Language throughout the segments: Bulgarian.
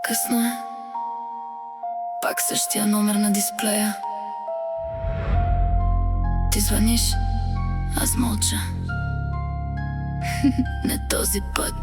Късно е. Пак същия номер на дисплея. Ти звъниш, аз мълча. Не този път.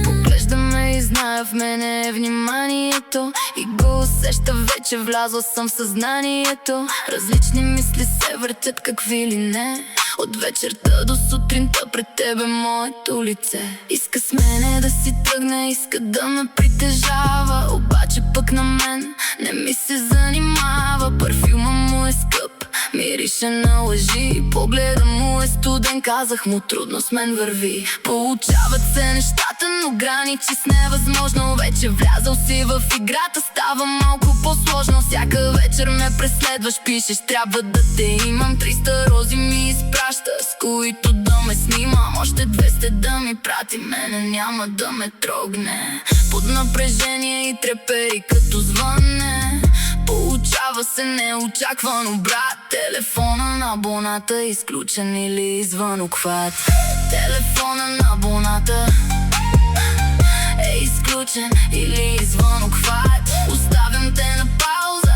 Поглежда ме и знае, в мене е вниманието и го усеща вече, влязла съм в съзнанието. Различни мисли се въртят, какви ли не. От вечерта до сутринта пред тебе моето лице. Иска с мене да си тръгне, иска да ме притежава, обаче пък на мен не ми се занимава. Парфюма му е скъп, мирише на лъжи, погледа му е студен, казах му трудно с мен върви. Получават се нещата, но граничи с невъзможно. Вече влязал си в играта, става малко по-сложно. Всяка вечер ме преследваш, пишеш трябва да те имам. 300 рози ми изпраща, с които да ме снимам. Още 200 да ми прати, мене няма да ме трогне. Под напрежение и трепери като звънне. Получава се неочаквано, брат. Телефона на абоната изключен или извън обхват. Телефона на абоната е изключен или извън обхват. Оставям те на пауза.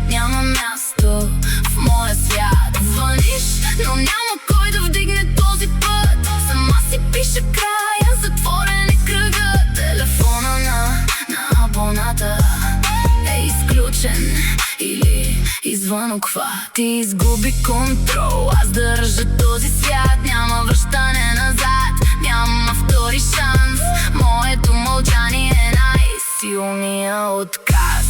Няма място в моя свят. Звъниш, но няма кой да вдигне този път. Сама си пише края, затворен е кръга. Телефона на абоната е изключен или извън обхват. Ти изгуби контрол, аз държа този свят. Няма връщане назад, няма втори шанс. Моето мълчание е най-силният отказ.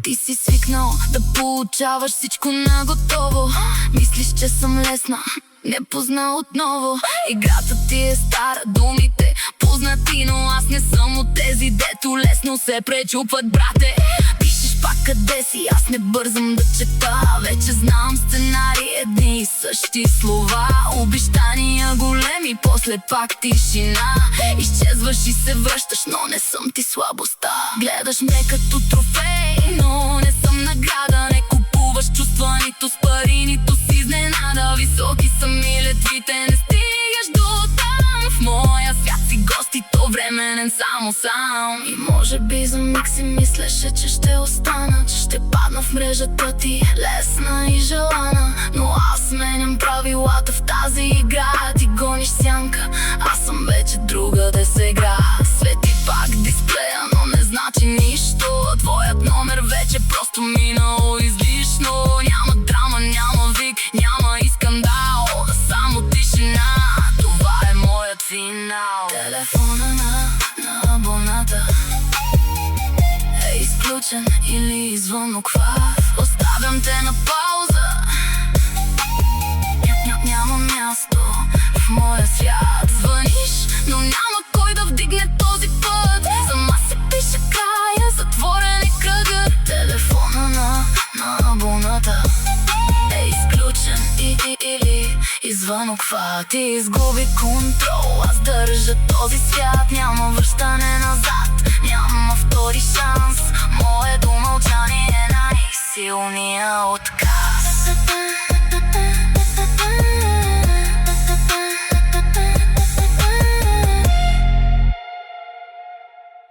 Ти си свикнал да получаваш всичко наготово. Мислиш, че съм лесна, не позна отново. Играта ти е стара, думите познати, но аз не съм от тези, дето лесно се пречупват, брате. Пишеш пак къде си, аз не бързам да чета. Вече знам сценарий, едни и същи слова. Обещания големи, после пак тишина. Изчезваш и се връщаш, но не съм ти слабостта. Гледаш ме като трофей, но не съм награда. Не купуваш чувства нито с пари, нито с изненада. Високи са ми летвите, не стигаш до там. В моя свят си гост и то временен само сам. И може би за миг си мислеше, че ще остана, че ще падна в мрежата ти, лесна и желана. Но аз сменям правилата в тази игра. Ти гониш сянка, аз съм вече другаде сега. Свети пак дисплея, но не значи нищо. Твоят номер вече просто минало излишно. Няма драма, няма вик, няма и скандал, само тишина. Това е моят финал. Телефона на абоната е изключен или извън обхват. Оставям те на пауза. Няма място в моя свят. Звъниш, но няма кой да вдигне този път. Сама си пише края, затворен е кръга. Телефона на абоната е изключен или извън обхват. Ти изгуби контрол, аз държа този свят. Няма връщане назад, няма втори шанс. Моето мълчание е най-силният отказ.